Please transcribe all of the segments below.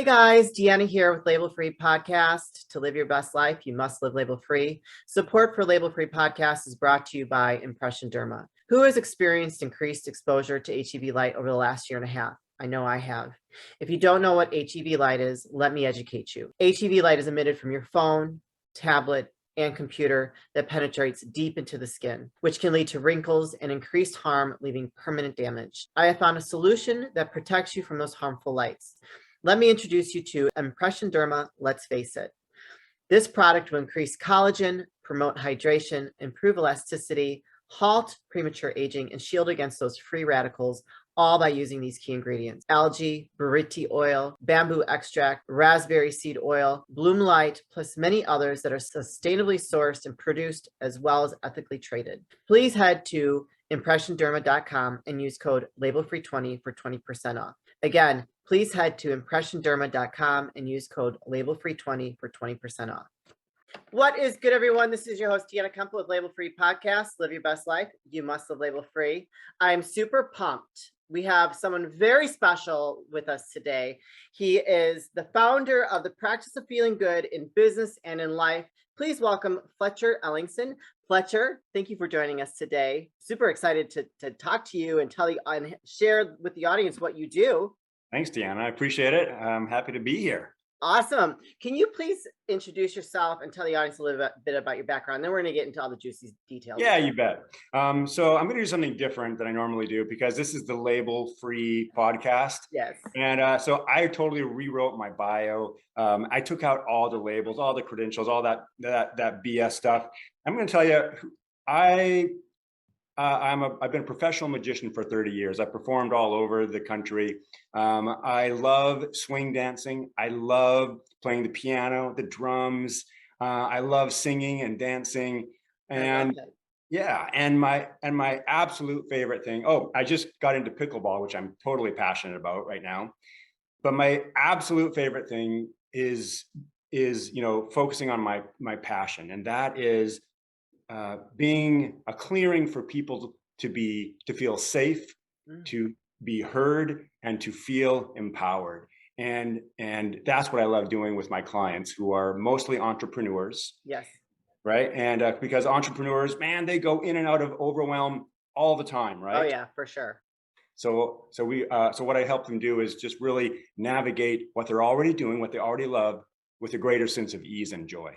Hey guys, Deanna here with Label Free Podcast. To live your best life, you must live label free. Support for Label Free Podcast is brought to you by Impression Derma, who has experienced increased exposure to HEV light over the last year and a half. I know I have. If you don't know what HEV light is, let me educate you. HEV light is emitted from your phone, tablet, and computer that penetrates deep into the skin, which can lead to wrinkles and increased harm, leaving permanent damage. I have found a solution that protects you from those harmful lights. Let me introduce you to Impression Derma Let's Face It. This product will increase collagen, promote hydration, improve elasticity, halt premature aging, and shield against those free radicals, all by using these key ingredients: algae, buriti oil, bamboo extract, raspberry seed oil, bloom light, plus many others that are sustainably sourced and produced as well as ethically traded. Please head to impressionderma.com and use code labelfree20 for 20% off. Again, please head to impressionderma.com and use code labelfree20 for 20% off. What is good, everyone? This is your host, Deanna Kuempel with Label Free Podcast. Live your best life. You must live label free. I'm super pumped. We have someone very special with us today. He is the founder of the Practice of Feeling Good in Business and in Life. Please welcome Fletcher Ellingson. Fletcher, thank you for joining us today. Super excited to talk to you and tell you and share with the audience what you do. Thanks, Deanna. I appreciate it. I'm happy to be here. Awesome. Can you please introduce yourself and tell the audience a little bit about your background? Then we're going to get into all the juicy details. Yeah, you bet. So I'm going to do something different than I normally do because this is the Label Free Podcast. Yes. And so I totally rewrote my bio. I took out all the labels, all the credentials, all that BS stuff. I'm going to tell you, I've been a professional magician for 30 years. I performed all over the country. I love swing dancing. I love playing the piano, the drums. I love singing and dancing. And yeah, and my absolute favorite thing. Oh, I just got into pickleball, which I'm totally passionate about right now. But my absolute favorite thing is focusing on my passion, and that is being a clearing for people to feel safe, to be heard, and to feel empowered. And that's what I love doing with my clients, who are mostly entrepreneurs. Yes. Right. And because entrepreneurs, man, they go in and out of overwhelm all the time. Right. Oh yeah, for sure. So what I help them do is just really navigate what they're already doing, what they already love, with a greater sense of ease and joy.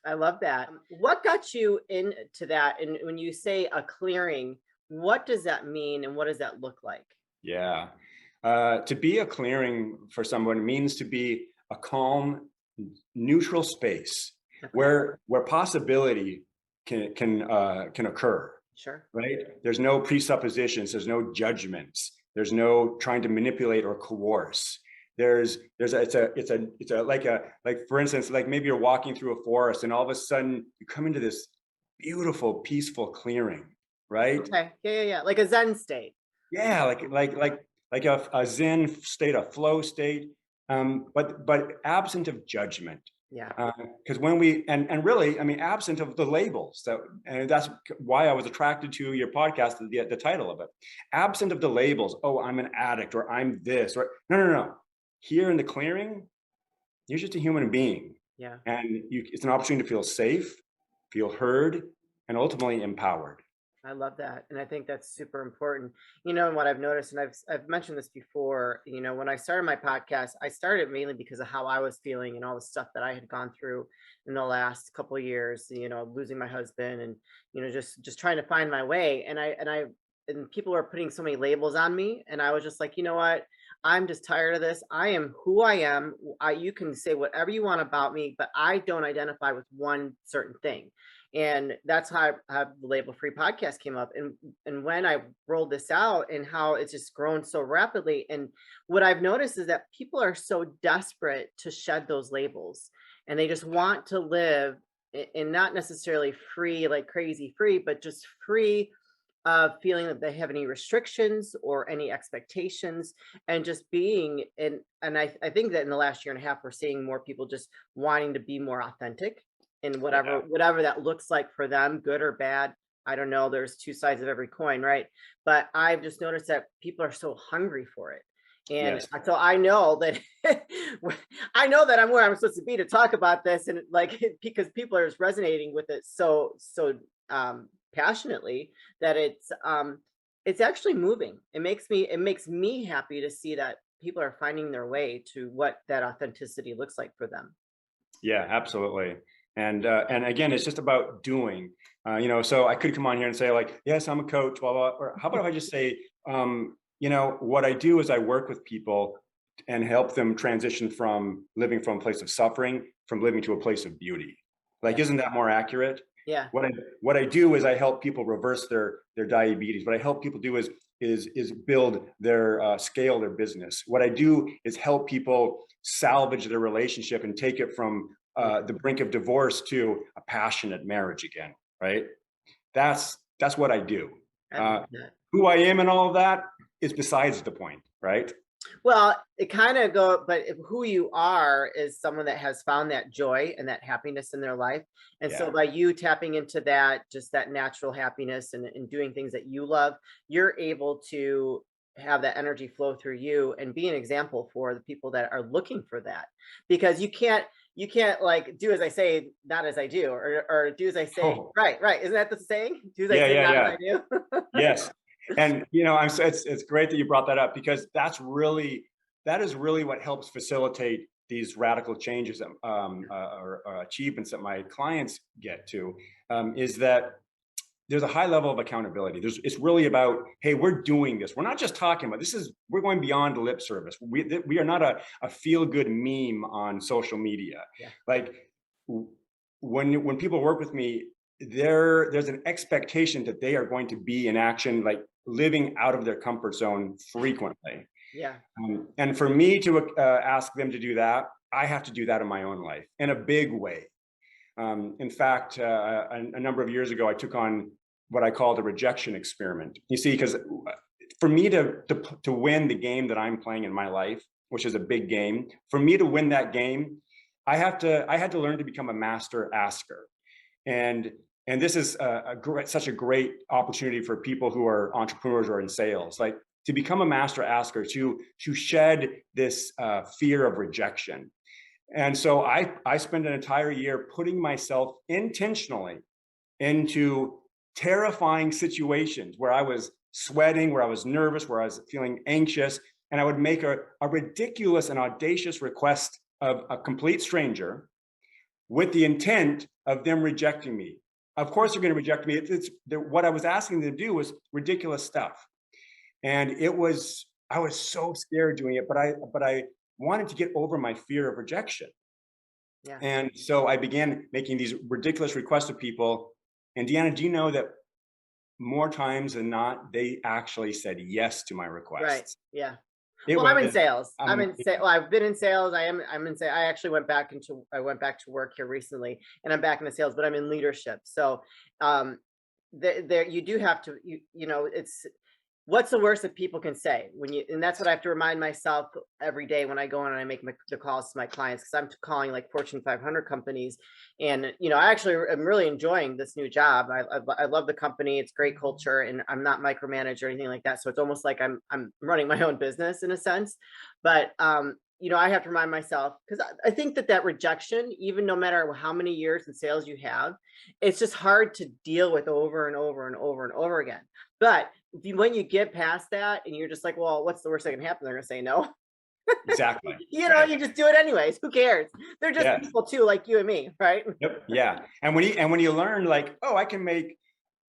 I love that. What got you into that? And when you say a clearing, what does that mean and what does that look like? Yeah. To be a clearing for someone means to be a calm, neutral space where possibility can occur. Sure. Right. There's no presuppositions. There's no judgments. There's no trying to manipulate or coerce. It's for instance, like maybe you're walking through a forest and all of a sudden you come into this beautiful, peaceful clearing, right? Okay. Yeah. Like a Zen state. Yeah. Like a Zen state, a flow state. But absent of judgment. Yeah. Because when and really, I mean, absent of the labels, and that's why I was attracted to your podcast, the title of it. Absent of the labels. Oh, I'm an addict, or I'm this, or no. Here in the clearing, you're just a human being. Yeah. And it's an opportunity to feel safe, feel heard, and ultimately empowered. I love that. And I think that's super important. And what I've noticed, and I've mentioned this before, when I started my podcast, I started mainly because of how I was feeling and all the stuff that I had gone through in the last couple of years, losing my husband and, just trying to find my way. And people were putting so many labels on me. And I was just like, you know what? I'm just tired of this. I am who I am. You can say whatever you want about me, but I don't identify with one certain thing. And that's how the Label Free Podcast came up. And when I rolled this out and how it's just grown so rapidly. And what I've noticed is that people are so desperate to shed those labels, and they just want to live in not necessarily free, like crazy free, but just free of feeling that they have any restrictions or any expectations, and just being in. And I think that in the last year and a half, we're seeing more people just wanting to be more authentic in whatever that looks like for them, good or bad. I don't know. There's two sides of every coin, right? But I've just noticed that people are so hungry for it. And Yes. so I know that I know that I'm where I'm supposed to be to talk about this, and like because people are just resonating with it passionately that it's actually moving. It makes me happy to see that people are finding their way to what that authenticity looks like for them. Yeah, absolutely. And again, it's just about doing. So I could come on here and say like, yes, I'm a coach, blah blah. Or how about if I just say, what I do is I work with people and help them transition from living from a place of suffering, from living to a place of beauty. Like, Yeah. isn't that more accurate? Yeah. What I do is I help people reverse their diabetes. What I help people do is build their scale their business. What I do is help people salvage their relationship and take it from the brink of divorce to a passionate marriage again. Right? That's what I do. I love Uh, that. who I am and all of that is besides the point. Right? Well, it kind of but who you are is someone that has found that joy and that happiness in their life. And so Yeah. by you tapping into that, just that natural happiness and doing things that you love, you're able to have that energy flow through you and be an example for the people that are looking for that. Because you can't like do as I say, not as I do, or do as I say. Oh, Right, right. Isn't that the saying? Do as I yeah, say, yeah, not as yeah. I do. Yes. And it's great that you brought that up because that is really what helps facilitate these radical changes or achievements that my clients get to, is that there's a high level of accountability. It's really about, hey, we're doing this. We're not just talking about this. We're going beyond lip service. We are not a feel good meme on social media. Yeah. Like when people work with me, there's an expectation that they are going to be in action, like living out of their comfort zone frequently. Yeah. And for me to ask them to do that, I have to do that in my own life in a big way. In fact, a number of years ago, I took on what I call the rejection experiment. You see, because for me to win the game that I'm playing in my life, which is a big game, for me to win that game, I had to learn to become a master asker. And and this is such a great opportunity for people who are entrepreneurs or in sales, like to become a master asker, to shed this fear of rejection. And so I spent an entire year putting myself intentionally into terrifying situations where I was sweating, where I was nervous, where I was feeling anxious. And I would make a ridiculous and audacious request of a complete stranger with the intent of them rejecting me. Of course, they're going to reject me. What I was asking them to do was ridiculous stuff. And I was so scared doing it, but I wanted to get over my fear of rejection. Yeah. And so I began making these ridiculous requests of people. And Deanna, do you know that more times than not, they actually said yes to my Right. requests? Yeah. It Well, I'm in was, sales. yeah, Well, I've been in sales. I'm in sales. I went back to work here recently and I'm back in the sales, but I'm in leadership. So, um, there you do have to, it's what's the worst that people can say and that's what I have to remind myself every day when I go in and I make the calls to my clients, because I'm calling like Fortune 500 companies. And I actually am really enjoying this new job. I love the company. It's great culture, and I'm not micromanaged or anything like that, so it's almost like I'm running my own business in a sense. But I have to remind myself, because I think that rejection, even no matter how many years in sales you have, it's just hard to deal with over and over and over and over again. But when you get past that and you're just like, well, what's the worst that can happen? They're gonna say no. exactly. Right. You just do it anyways. Who cares? They're just Yes. people too, like you and me, right? Yep. Yeah. And when you learn, like, oh, I can make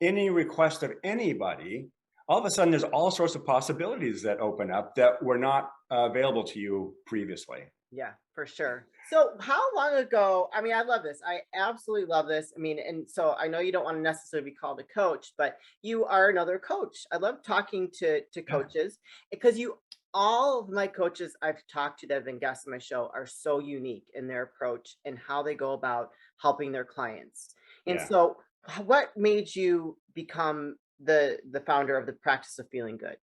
any request of anybody, all of a sudden there's all sorts of possibilities that open up that were not available to you previously. Yeah, for sure. So how long ago? I mean, I love this. I absolutely love this. I mean, and so I know you don't want to necessarily be called a coach, but you are another coach. I love talking to Yeah. coaches, because all of my coaches I've talked to that have been guests on my show are so unique in their approach and how they go about helping their clients. And Yeah. so what made you become the founder of the practice of feeling good?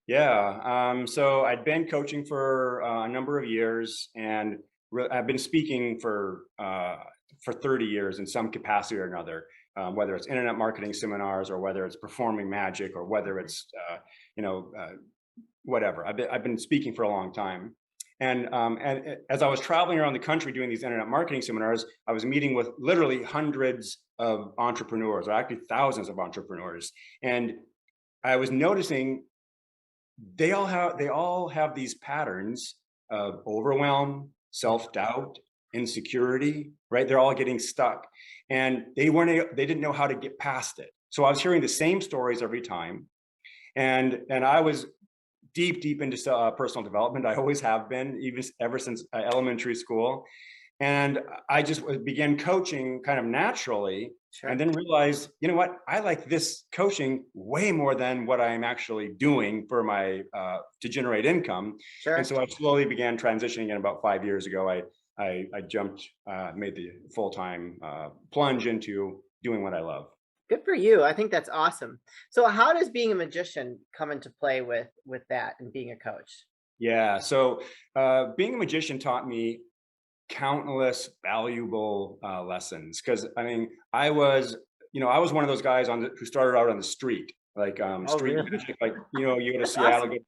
Yeah. So I'd been coaching for a number of years, and I've been speaking for 30 years in some capacity or another, whether it's internet marketing seminars or whether it's performing magic or whether it's you know uh, whatever. I've been speaking for a long time. And as I was traveling around the country doing these internet marketing seminars, I was meeting with literally hundreds of entrepreneurs, or actually thousands of entrepreneurs. And I was noticing they all have these patterns of overwhelm, self-doubt, insecurity, right? They're all getting stuck. And they didn't know how to get past it. So I was hearing the same stories every time. And I was deep into personal development. I always have been, even ever since elementary school. And I just began coaching kind of naturally, Sure. and then realized, you know what, I like this coaching way more than what I'm actually doing for my to generate income. And Sure. so I slowly began transitioning. And about 5 years ago, I jumped, made the full-time plunge into doing what I love. Good for you. I think that's awesome. So how does being a magician come into play with that and being a coach? Yeah. So being a magician taught me countless valuable lessons, because I mean, I was one of those guys who started out on the street, like Oh, street really? magic. Like, you go to That's Seattle, awesome.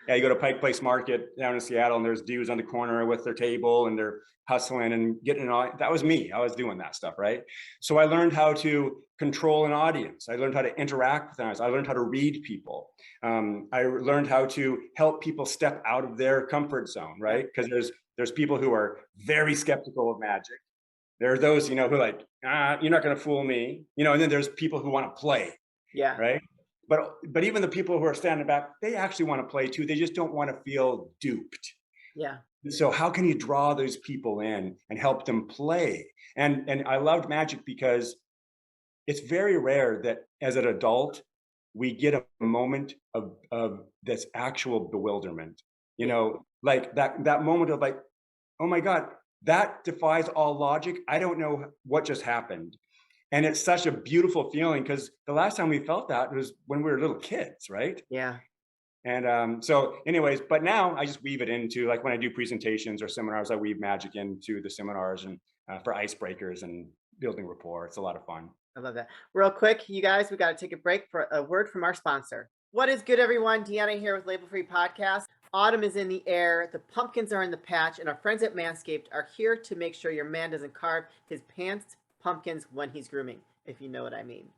yeah, you go to Pike Place Market down in Seattle, and there's dudes on the corner with their table, and they're hustling and getting it all. That was me. I was doing that stuff, right? So I learned how to control an audience. I learned how to interact with them. I learned how to read people. I learned how to help people step out of their comfort zone, Yeah. right? Because there's people who are very skeptical of magic. There are those, who are like, you're not going to fool me, and then there's people who want to play, Yeah. right? But even the people who are standing back, they actually want to play too. They just don't want to feel duped. Yeah. So how can you draw those people in and help them play? And I loved magic because it's very rare that as an adult we get a moment of this actual bewilderment. Yeah. Like that moment of like, oh my God, that defies all logic. I don't know what just happened. And it's such a beautiful feeling, because the last time we felt that was when we were little kids, right? Yeah. And so, anyways, but now I just weave it into, like, when I do presentations or seminars, I weave magic into the seminars, and for icebreakers and building rapport. It's a lot of fun. I love that. Real quick, you guys, we got to take a break for a word from our sponsor. What is good, everyone? Deanna here with Label Free Podcast. Autumn is in the air, the pumpkins are in the patch, and our friends at Manscaped are here to make sure your man doesn't carve his pants pumpkins when he's grooming, if you know what I mean.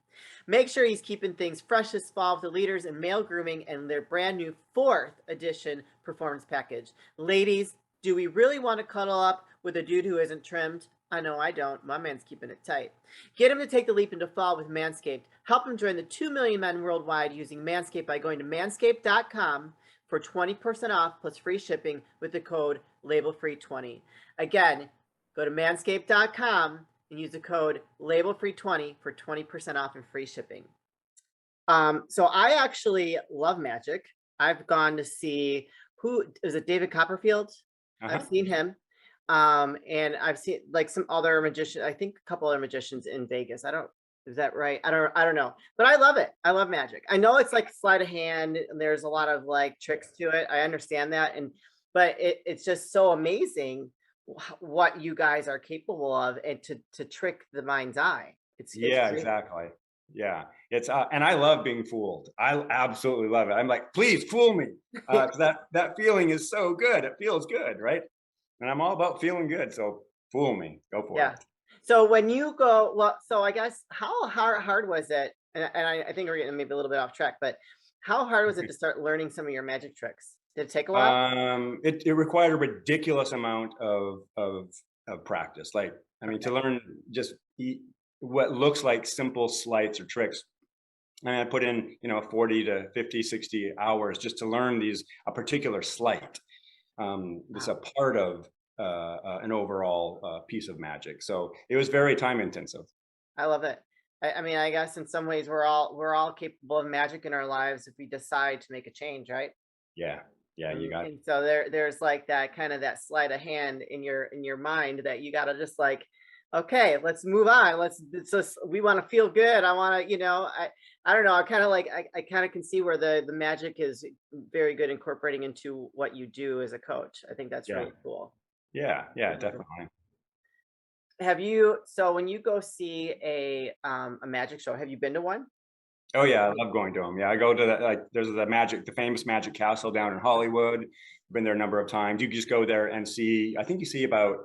Make sure he's keeping things fresh this fall with the leaders in male grooming and their brand new 4th edition performance package. Ladies, do we really want to cuddle up with a dude who isn't trimmed? I know I don't. My man's keeping it tight. Get him to take the leap into fall with Manscaped. Help him join the 2 million men worldwide using Manscaped by going to manscaped.com for 20% off plus free shipping with the code LabelFree20. Again, go to manscaped.com and use the code LabelFree20 for 20% off and free shipping. So I actually love magic. I've gone to see, who is it, David Copperfield? I've Uh-huh. seen him. And I've seen like some other magicians, I think a couple other magicians in Vegas. Is that right? I don't know. But I love it. I love magic. I know it's like sleight of hand and there's a lot of like tricks to it. I understand that. But it's just so amazing what you guys are capable of, and to trick the mind's eye. It's Yeah, crazy. exactly. Yeah, it's and I love being fooled. I absolutely love it. I'm like, please fool me, because that feeling is so good. It feels good, right? And I'm all about feeling good. So fool me, go for Yeah. it. So when you go, well, so I guess how hard was it? And I think we're getting maybe a little bit off track, but how hard was it to start learning some of your magic tricks? Did it take a while? It required a ridiculous amount of practice. Like, I mean, to Okay. learn just what looks like simple sleights or tricks. And I put in, 40 to 50, 60 hours just to learn a particular sleight. It's a Wow. part of an overall piece of magic. So it was very time intensive. I love it. I mean, I guess in some ways we're all capable of magic in our lives if we decide to make a change, right? Yeah. Yeah. You got And so there's like that kind of that sleight of hand in your mind that you got to just like, okay, let's move on. It's just, we want to feel good. I want to, I don't know. I kind of like, I kind of can see where the magic is very good incorporating into what you do as a coach. I think that's Yeah. really cool. Yeah. Yeah. Mhm. Definitely. So when you go see a magic show, have you been to one? Oh yeah, I love going to them. Yeah, I go to there's the famous Magic Castle down in Hollywood. Been there a number of times. You just go there and see. I think you see about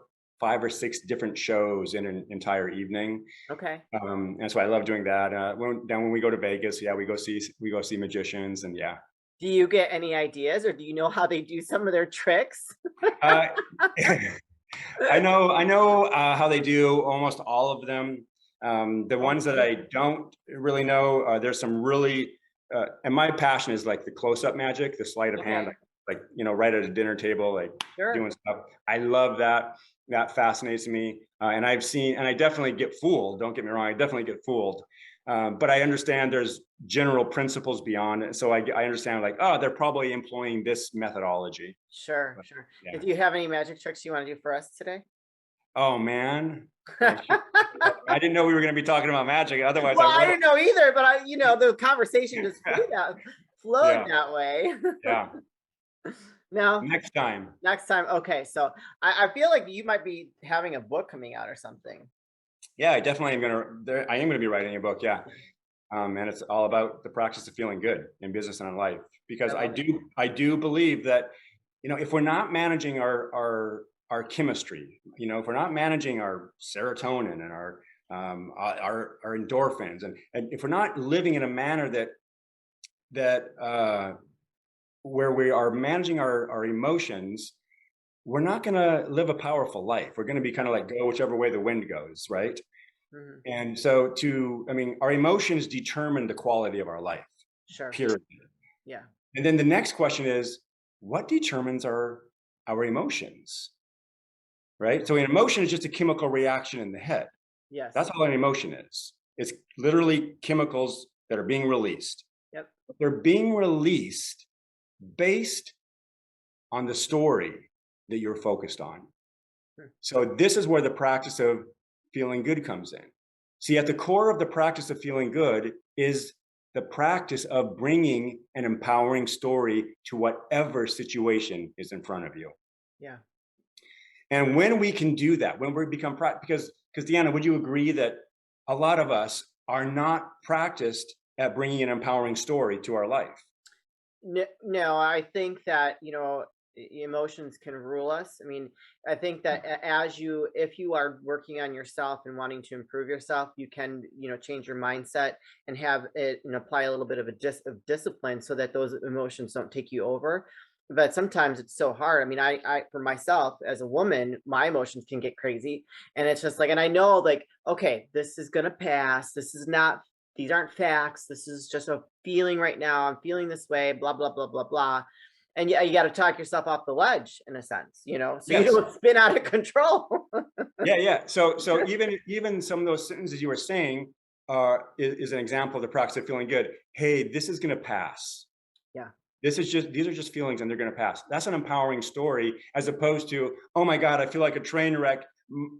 5 or 6 different shows in an entire evening. Okay. And so I love doing that. When we go to Vegas, yeah, we go see magicians, and yeah. Do you get any ideas, or do you know how they do some of their tricks? Uh, I know how they do almost all of them. The ones that I don't really know, there's some really, and my passion is like the close-up magic, the sleight of hand, Okay. like right at a dinner table, like Sure. doing stuff. I love that. That fascinates me, and I definitely get fooled. Don't get me wrong, I definitely get fooled. But I understand there's general principles beyond it, so I understand like, oh, they're probably employing this methodology. Sure, But, sure. yeah. Do you have any magic tricks you want to do for us today? Oh man, I didn't know we were going to be talking about magic. Otherwise, Well, I I would. didn't know either, but the conversation just flowed Yeah, that way. yeah. Now, Next time. next time. Okay, so I feel like you might be having a book coming out or something. Yeah, I definitely am I am gonna be writing a book. Yeah, and it's all about the practice of feeling good in business and in life. Because I love it. I do believe that, if we're not managing our chemistry, if we're not managing our serotonin and our endorphins, and if we're not living in a manner that where we are managing our emotions, we're not going to live a powerful life. We're going to be kind of like go whichever way the wind goes, right? Mhm. And so our emotions determine the quality of our life, Sure. period. Yeah. And then the next question is, what determines our emotions, right? So an emotion is just a chemical reaction in the head. Yes. That's all an emotion is. It's literally chemicals that are being released. Yep. They're being released based on the story that you're focused on. Hmm. So this is where the practice of feeling good comes in. See, at the core of the practice of feeling good is the practice of bringing an empowering story to whatever situation is in front of you. Yeah. And when we can do that, when we become because Deanna, would you agree that a lot of us are not practiced at bringing an empowering story to our life? No, I think that, emotions can rule us. I mean, I think that if you are working on yourself and wanting to improve yourself, you can, change your mindset and have it, apply a little bit of of discipline so that those emotions don't take you over. But sometimes it's so hard. I mean, for myself as a woman, my emotions can get crazy. And it's just like, and I know like, okay, this is going to pass. These aren't facts. This is just a feeling right now. I'm feeling this way, blah, blah, blah, blah, blah. And yeah, you got to talk yourself off the ledge in a sense, so you Yes. don't spin out of control. Yeah, yeah. So even some of those sentences you were saying is an example of the practice of feeling good. Hey, this is going to pass. Yeah. These are just feelings and they're going to pass. That's an empowering story, as opposed to, oh my God, I feel like a train wreck.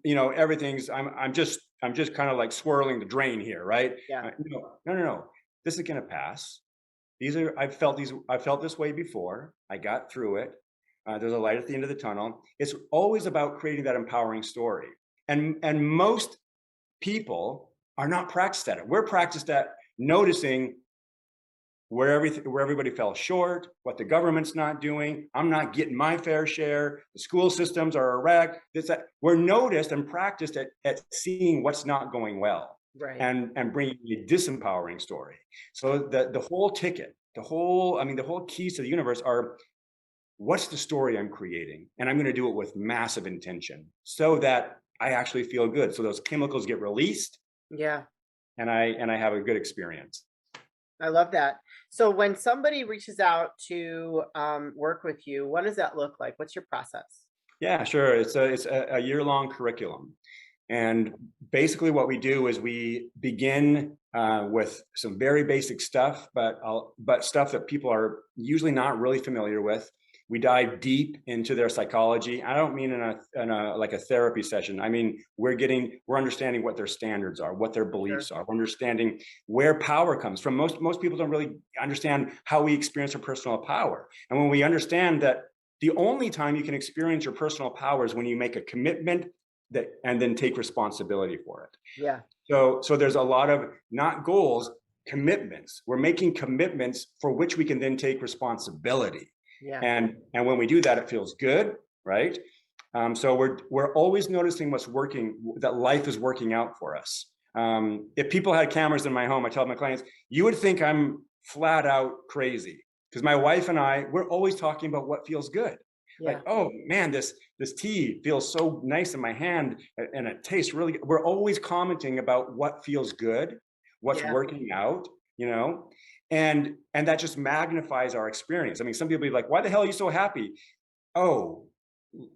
Everything's I'm just kind of like swirling the drain here, right? Yeah. No. This is going to pass. I've felt this way before. I got through it. There's a light at the end of the tunnel. It's always about creating that empowering story. And most people are not practiced at it. We're practiced at noticing where everybody fell short, what the government's not doing. I'm not getting my fair share. The school systems are a wreck. We're noticed and practiced at seeing what's not going well, Right. and bringing a disempowering story. So the whole ticket, the whole keys to the universe are, what's the story I'm creating? And I'm going to do it with massive intention so that I actually feel good. So those chemicals get released, Yeah. and I have a good experience. I love that. So when somebody reaches out to work with you, what does that look like? What's your process? Yeah, sure. It's a year-long curriculum. And basically what we do is we begin with some very basic stuff, but stuff that people are usually not really familiar with. We dive deep into their psychology. I don't mean in a like a therapy session. I mean, we're understanding what their standards are, what their beliefs Sure. are. We're understanding where power comes from. Most people don't really understand how we experience our personal power. And when we understand that the only time you can experience your personal power is when you make a commitment and then take responsibility for it. Yeah. So there's a lot of not goals, commitments. We're making commitments for which we can then take responsibility. Yeah. And when we do that, it feels good, right? So we're always noticing what's working, that life is working out for us. If people had cameras in my home, I tell my clients, you would think I'm flat out crazy, because my wife and we're always talking about what feels good. Yeah. Like, oh man, this tea feels so nice in my hand and it tastes really good. We're always commenting about what feels good, what's Yeah. working out, and that just magnifies our experience. I mean, some people be like, why the hell are you so happy? Oh,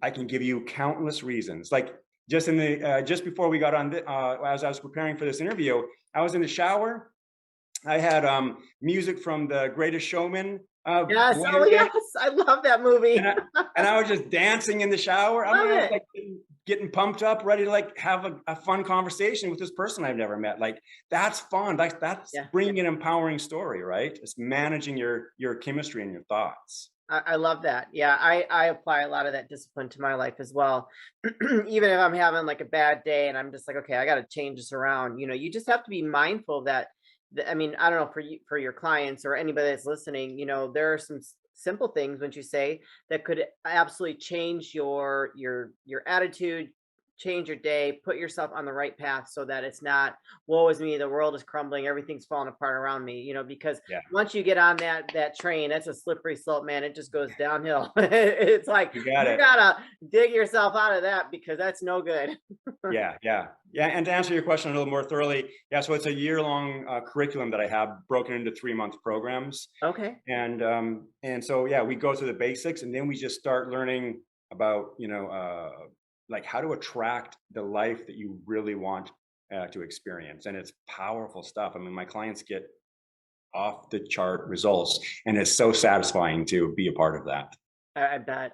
I can give you countless reasons. Like just just before we got on, as I was preparing for this interview, I was in the shower. I had music from The Greatest Showman. Yes. Oh, yes. I love that movie. And I was just dancing in the shower. I mean, I was like getting pumped up, ready to like have a fun conversation with this person I've never met. Like that's fun. That's bringing an empowering story, right? It's managing your chemistry and your thoughts. I love that. Yeah, I apply a lot of that discipline to my life as well. Even if I'm having like a bad day and I'm just like, okay, I got to change this around. You just have to be mindful that, I mean, I don't know, for your clients or anybody that's listening, there are some simple things, wouldn't you say, that could absolutely change your attitude, change your day, put yourself on the right path so that it's not, woe is me, the world is crumbling, everything's falling apart around me, because once you get on that train, that's a slippery slope, man. It just goes downhill. It's like you gotta dig yourself out of that, because that's no good. Yeah. And to answer your question a little more thoroughly, so it's a year-long curriculum that I have broken into 3-month programs. Okay. And so we go through the basics, and then we just start learning about like how to attract the life that you really want to experience. And it's powerful stuff. I mean, my clients get off the chart results, and it's so satisfying to be a part of that. I bet.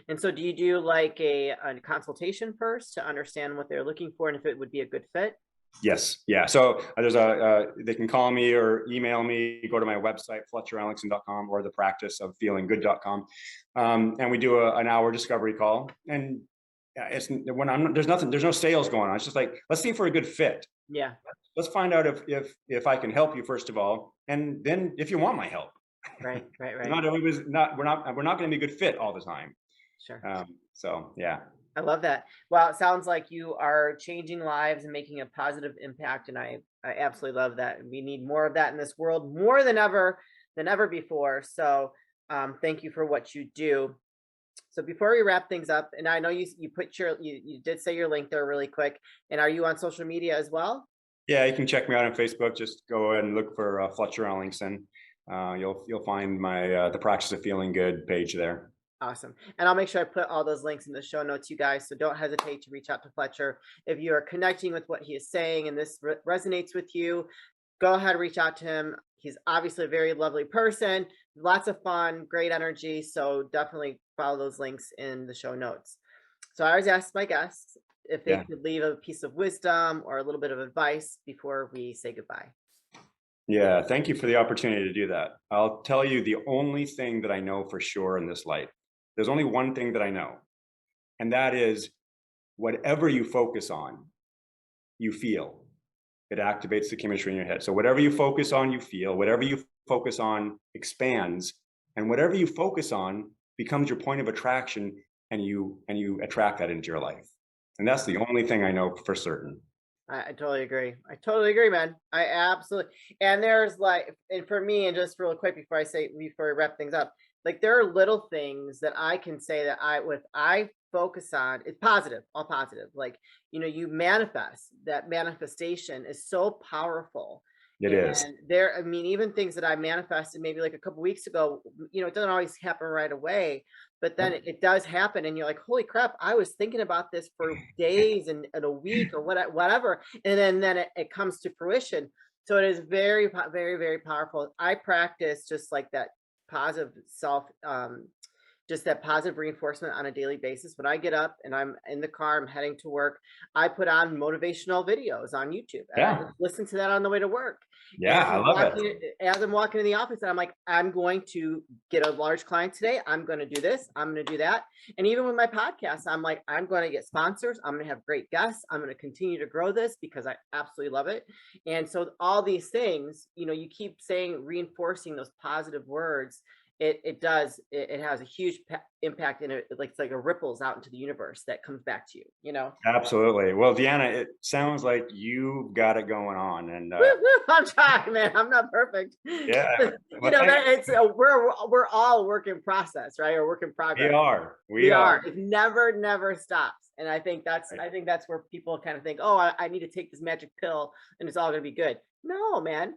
And so do you do like a consultation first to understand what they're looking for and if it would be a good fit? Yes. Yeah. So there's they can call me or email me, go to my website, FletcherEllingson.com, or thepracticeoffeelinggood.com. And we do an hour discovery call. And there's no sales going on. It's just like, let's see if we're a good fit. Yeah. Let's find out if I can help you, first of all, and then if you want my help. Right. Not everybody's we're not going to be a good fit all the time. Sure. So yeah. I love that. Well, it sounds like you are changing lives and making a positive impact, and I absolutely love that. We need more of that in this world, more than ever before. So thank you for what you do. So before we wrap things up, and I know you put you did say your link there really quick, and are you on social media as well? Yeah, you can check me out on Facebook. Just go ahead and look for Fletcher Ellingson. You'll find my The Practice of Feeling Good page there. Awesome. And I'll make sure I put all those links in the show notes, you guys. So don't hesitate to reach out to Fletcher. If you are connecting with what he is saying and this resonates with you, go ahead and reach out to him. He's obviously a very lovely person, lots of fun, great energy. So definitely follow those links in the show notes. So I always ask my guests if they could leave a piece of wisdom or a little bit of advice before we say goodbye. Yeah, thank you for the opportunity to do that. I'll tell you the only thing that I know for sure in this life. There's only one thing that I know, and that is whatever you focus on, you feel. It activates the chemistry in your head. So whatever you focus on, you feel. Whatever you focus on expands, and whatever you focus on becomes your point of attraction, and you attract that into your life. And that's the only thing I know for certain. I totally agree. I totally agree, man. I absolutely. And there's like, and for me, and just real quick before we wrap things up, like there are little things that I can say that I focus on. It's positive, all positive. Like, you manifest. That manifestation is so powerful. It is. There, I mean, even things that I manifested maybe like a couple weeks ago, it doesn't always happen right away, but then it does happen. And you're like, holy crap, I was thinking about this for days and a week or whatever. And then it comes to fruition. So it is very, very, very powerful. I practice just like that positive self just that positive reinforcement on a daily basis. When I get up and I'm in the car, I'm heading to work, I put on motivational videos on YouTube and I Yeah. just listen to that on the way to work. And Yeah. I love it. as I'm walking in the office, and I'm like, I'm going to get a large client today. I'm going to do this. I'm going to do that. And even with my podcast, I'm like, I'm going to get sponsors. I'm going to have great guests. I'm going to continue to grow this because I absolutely love it. And so all these things, you keep saying, reinforcing those positive words. It has a huge impact, and it's like a ripples out into the universe that comes back to you. Absolutely. Well, Deanna, it sounds like you've got it going on, and I'm trying, man. I'm not perfect. yeah, well, That we're all work in process, right? Or work in progress. we are. It never stops. And I think that's Right. where people kind of think, oh, I need to take this magic pill and it's all gonna be good. No, man.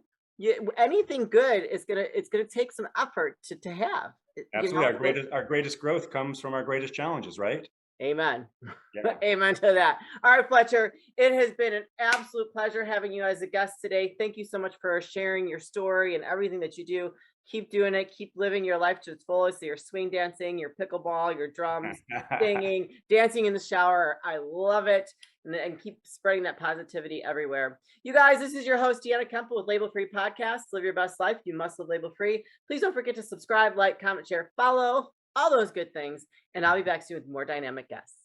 Anything good it's gonna take some effort to have. Absolutely. So Our greatest growth comes from our greatest challenges, right? amen. Yeah. Amen to that. All right, Fletcher, it has been an absolute pleasure having you as a guest today. Thank you so much for sharing your story and everything that you do. Keep doing it. Keep living your life to its fullest. Your swing dancing, your pickleball, your drums, singing, dancing in the shower. I love it. And keep spreading that positivity everywhere. You guys, this is your host, Deanna Kuempel with Label Free Podcast. Live your best life. You must live label free. Please don't forget to subscribe, like, comment, share, follow, all those good things. And I'll be back soon with more dynamic guests.